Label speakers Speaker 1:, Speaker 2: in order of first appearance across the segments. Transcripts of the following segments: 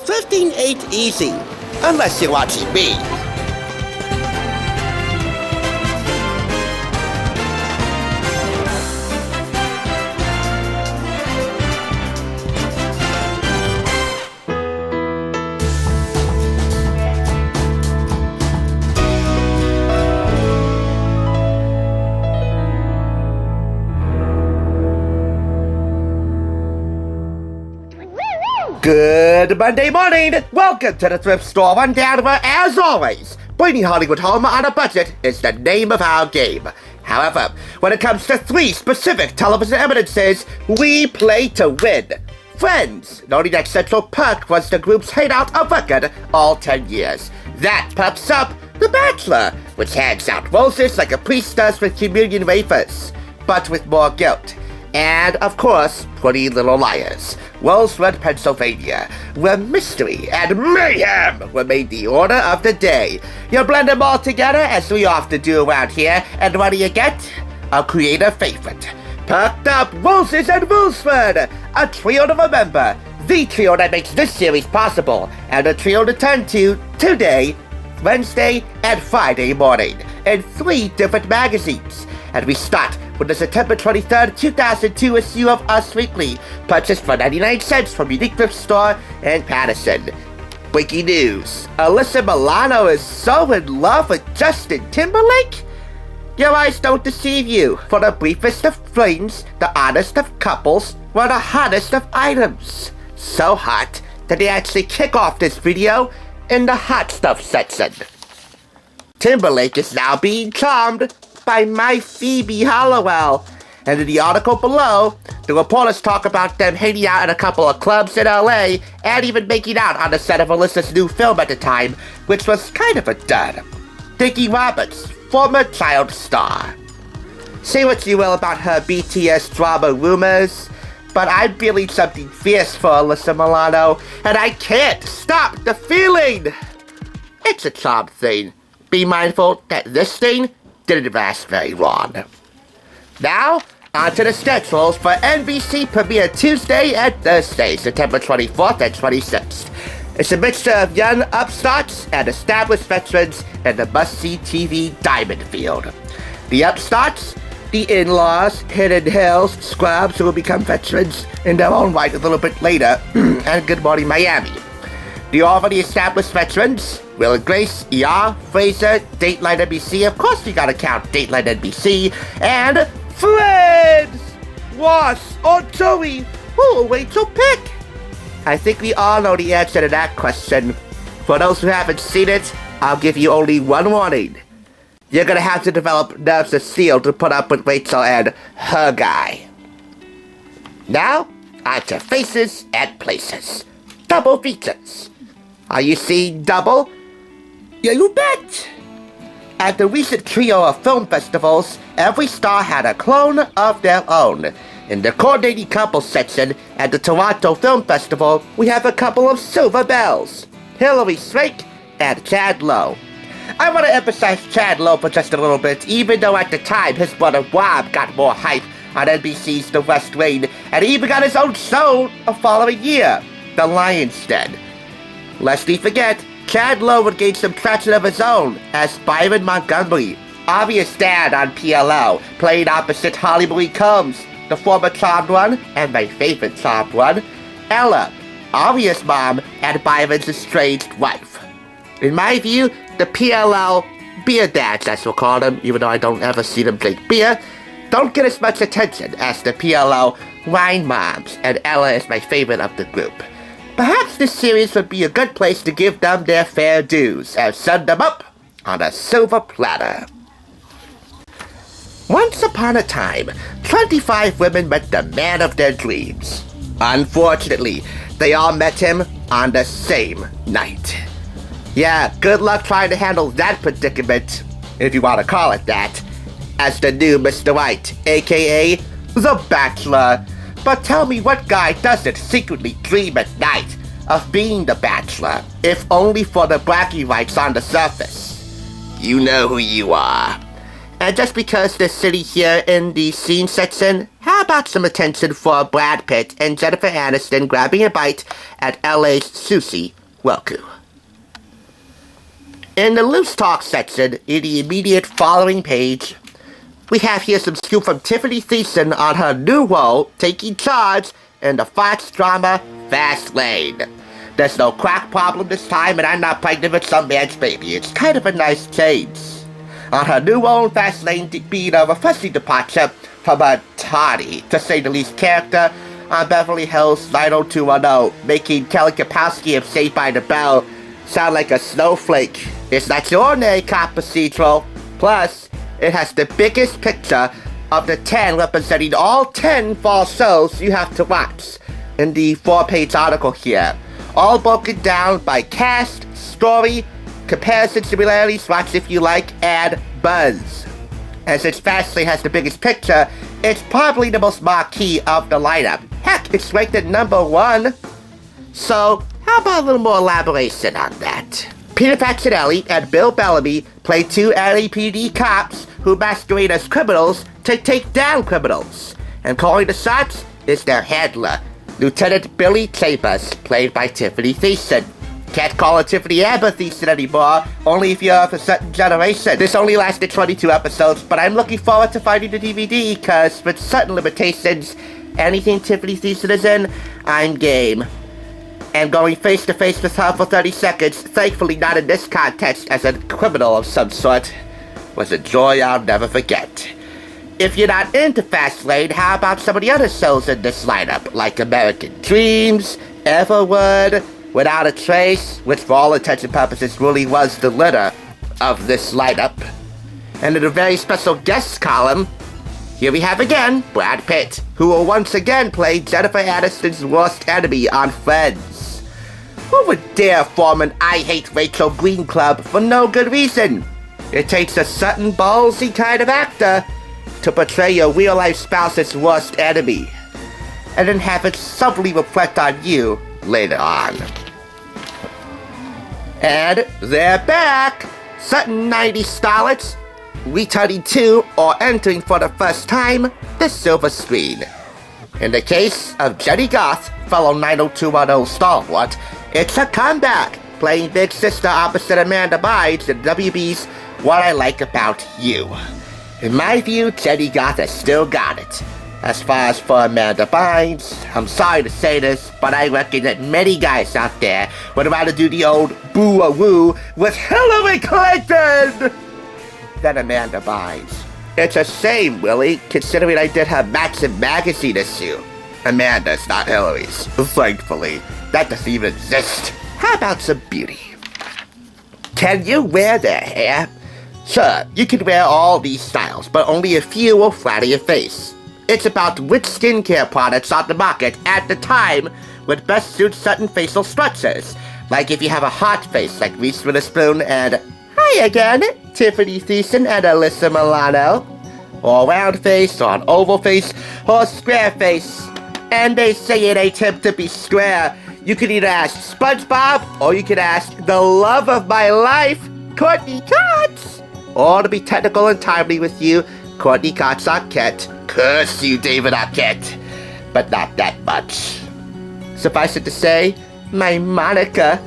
Speaker 1: 15 ain't easy, unless you're watching me. Good Monday morning! Welcome to the thrift store rundown where, as always, bringing Hollywood home on a budget is the name of our game. However, when it comes to three specific television eminences, we play to win. Friends, noting that Central Perk was the group's hangout of record all 10 years. That perks up The Bachelor, which hands out roses like a priest does with communion wafers, but with more guilt. And, of course, Pretty Little Liars, Rosewood, Pennsylvania, where mystery and mayhem were made the order of the day. You blend them all together, as we often do around here, and what do you get? A creator favorite. Perked-Up Roses Rosewood, a trio to remember, the trio that makes this series possible, and a trio to turn to today, Wednesday, and Friday morning, in 3 different magazines. And we start with the September 23rd, 2002 issue of Us Weekly, purchased for 99 cents from Unique Thrift Store in Patterson. Breaking news: Alyssa Milano is so in love with Justin Timberlake? Your eyes don't deceive you. For the briefest of flings, the honest of couples, were the hottest of items. So hot that they actually kick off this video in the hot stuff section. Timberlake is now being charmed by my Phoebe Halliwell. And in the article below, the reporters talk about them hanging out at a couple of clubs in LA and even making out on the set of Alyssa's new film at the time, which was kind of a dud. Dickie Roberts, former child star. Say what you will about her BTS drama rumors, but I'm feeling something fierce for Alyssa Milano, and I can't stop the feeling! It's a charm thing. Be mindful that this thing didn't last very long. Now, on to the schedules for NBC premiere Tuesday and Thursday, September 24th and 26th. It's a mixture of young upstarts and established veterans in the must-see TV diamond field. The upstarts, the in-laws, Hidden Hills, Scrubs, who will become veterans in their own right a little bit later, and Good Morning Miami. The already established veterans, Will and Grace, ER, Frasier, Dateline NBC, of course you gotta count Dateline NBC, and Friends! Ross or Joey, who will Rachel pick? I think we all know the answer to that question. For those who haven't seen it, I'll give you only one warning. You're gonna have to develop nerves of steel to put up with Rachel and her guy. Now, on to Faces and Places. Double features. Are you seeing double? Yeah, you bet! At the recent trio of film festivals, every star had a clone of their own. In the coordinating couples section at the Toronto Film Festival, we have a couple of silver bells, Hilary Swank and Chad Lowe. I want to emphasize Chad Lowe for just a little bit, even though at the time his brother Rob got more hype on NBC's The West Wing, and he even got his own show the following year, The Lion's Den. Lest we forget, Chad Lowe would gain some traction of his own as Byron Montgomery, Aria's dad on PLL, playing opposite Holly Marie Combs, the former charmed one, and my favorite charmed one, Ella, Aria's mom and Byron's estranged wife. In my view, the PLL beer dads, as we'll call them, even though I don't ever see them drink beer, don't get as much attention as the PLL wine moms, and Ella is my favorite of the group. Perhaps this series would be a good place to give them their fair dues and send them up on a silver platter. Once upon a time, 25 women met the man of their dreams. Unfortunately, they all met him on the same night. Yeah, good luck trying to handle that predicament, if you want to call it that, as the new Mr. Right, aka The Bachelor. But tell me, what guy doesn't secretly dream at night of being the Bachelor, if only for the bragging rights on the surface? You know who you are. And just because they're sitting here in the scene section, how about some attention for Brad Pitt and Jennifer Aniston grabbing a bite at LA's sushi Welcome. In the loose talk section, in the immediate following page, we have here some scoop from Tiffany Thiessen on her new role taking charge in the Fox drama Fastlane. There's no crack problem this time, and I'm not pregnant with some man's baby. It's kind of a nice change. On her new role in Fastlane being a refreshing departure from a tardy, to say the least, character on Beverly Hills 90210, making Kelly Kapowski of Saved by the Bell sound like a snowflake. It's not your ordinary cop procedural. Plus, it has the biggest picture of the 10 representing all 10 fall shows you have to watch in the 4-page article here. All broken down by cast, story, comparison similarities, watch if you like, and buzz. And since Fastlane has the biggest picture, it's probably the most marquee of the lineup. Heck, it's ranked at #1. So, how about a little more elaboration on that? Peter Facinelli and Bill Bellamy play two LAPD cops who masquerade as criminals to take down criminals. And calling the shots is their handler, Lieutenant Billy Chambers, played by Tiffany Thiessen. Can't call her Tiffany Amber Thiessen anymore, only if you're of a certain generation. This only lasted 22 episodes, but I'm looking forward to finding the DVD, cause with certain limitations, anything Tiffany Thiessen is in, I'm game. And going face to face with her for 30 seconds, thankfully not in this context as a criminal of some sort, was a joy I'll never forget. If you're not into Fastlane, how about some of the other shows in this lineup, like American Dreams, Everwood, Without a Trace, which for all intents and purposes really was the litter of this lineup. And in a very special guest column, here we have again Brad Pitt, who will once again play Jennifer Aniston's worst enemy on Friends. Who would dare form an I Hate Rachel Green club for no good reason? It takes a certain ballsy kind of actor to portray your real-life spouse's worst enemy, and then have it subtly reflect on you later on. And they're back! Certain 90s starlets, returning to or entering for the first time the silver screen. In the case of Jenny Goth, fellow 90210 stalwart, it's a comeback, playing big sister opposite Amanda Bynes in WB's What I Like About You. In my view, Jenny Goth has still got it. As far as for Amanda Bynes, I'm sorry to say this, but I reckon that many guys out there would rather do the old boo-a-woo with Hillary Clinton than Amanda Bynes. It's a shame, Willie, considering I did her Maxim magazine issue. Amanda's not Hillary's, thankfully. That doesn't even exist. How about some beauty? Can you wear their hair? Sure, you can wear all these styles, but only a few will flatter your face. It's about which skincare products on the market at the time would best suit certain facial structures. Like if you have a hot face like Reese Witherspoon and, hi again, Tiffany Thiessen and Alyssa Milano. Or a round face, or an oval face, or a square face. And they say it ain't hip to be square. You can either ask SpongeBob, or you can ask the love of my life, Courteney Cox. Or to be technical and timely with you, Courteney Cox Arquette. Curse you, David Arquette. But not that much. Suffice it to say, my Monica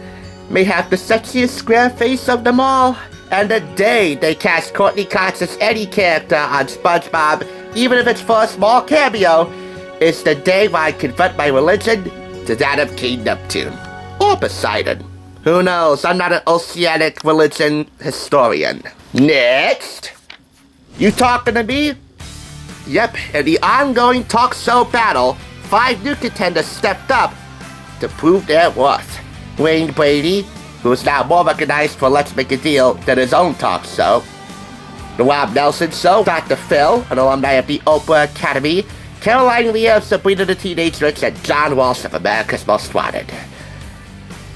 Speaker 1: may have the sexiest square face of them all. And the day they cast Courteney Cox as any character on SpongeBob, even if it's for a small cameo, is the day where I convert my religion to that of King Neptune. Or Poseidon. Who knows? I'm not an oceanic religion historian. Next! You talking to me? Yep, in the ongoing talk show battle, 5 new contenders stepped up to prove their worth. Wayne Brady, who is now more recognized for Let's Make a Deal than his own talk show. The Rob Nelson Show, Dr. Phil, an alumni of the Oprah Academy, Caroline Leah of Sabrina the Teenage Witch, and John Walsh of America's Most Wanted.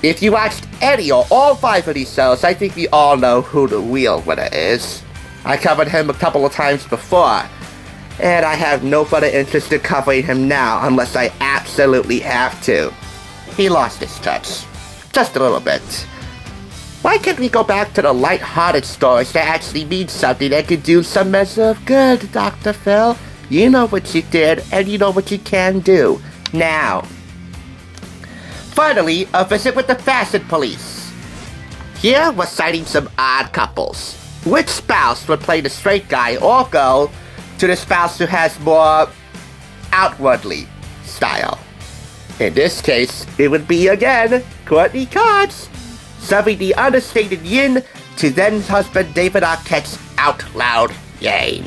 Speaker 1: If you watched any or all 5 of these shows, I think we all know who the real winner is. I covered him a couple of times before, and I have no further interest in covering him now unless I absolutely have to. He lost his touch. Just a little bit. Why can't we go back to the light-hearted stories that actually mean something that can do some measure of good, Dr. Phil? You know what you did, and you know what you can do. Now. Finally, a visit with the Fashion Police. Here, we're citing some odd couples. Which spouse would play the straight guy or girl to the spouse who has more outwardly style? In this case, it would be again Courteney Cox, serving the understated yin to then-husband David Arquette's out-loud yang.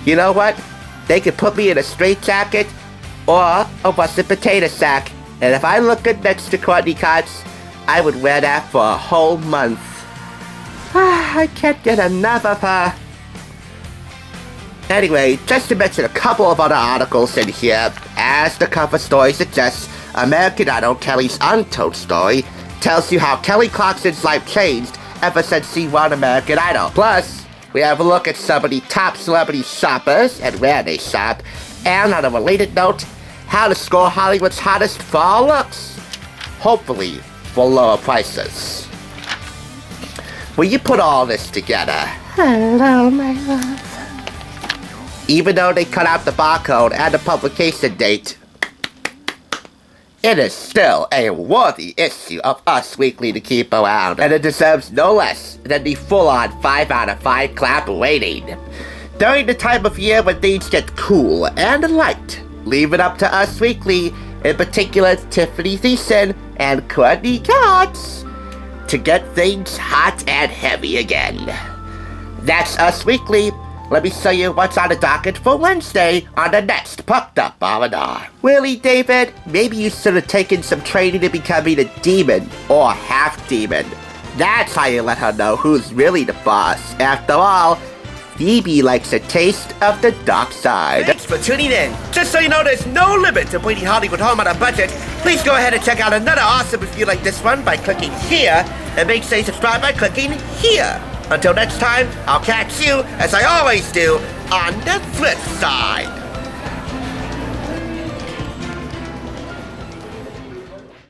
Speaker 1: You know what? They could put me in a straitjacket or a busted potato sack, and if I look good next to Courteney Cox, I would wear that for a whole month. I can't get enough of her. Anyway, just to mention a couple of other articles in here, as the cover story suggests, American Idol Kelly's Untold Story tells you how Kelly Clarkson's life changed ever since she won American Idol. Plus, we have a look at some of the top celebrity shoppers and where they shop, and on a related note, how to score Hollywood's hottest fall looks. Hopefully, for lower prices. When you put all this together, hello, my love. Even though they cut out the barcode and the publication date, it is still a worthy issue of Us Weekly to keep around, and it deserves no less than the full-on 5 out of 5 clap rating. During the time of year when things get cool and light, leave it up to Us Weekly, in particular Tiffany Thiessen and Courteney Cox, to get things hot and heavy again. That's Us Weekly. Let me show you what's on the docket for Wednesday on the next Perked-Up R&R. Really, David? Maybe you should have taken some training to becoming a demon or half-demon. That's how you let her know who's really the boss. After all, Phoebe likes a taste of the dark side. Thanks for tuning in. Just so you know, there's no limit to bringing Hollywood home on a budget. Please go ahead and check out another awesome review like this one by clicking here, and make sure you subscribe by clicking here. Until next time, I'll catch you, as I always do, on the flip side.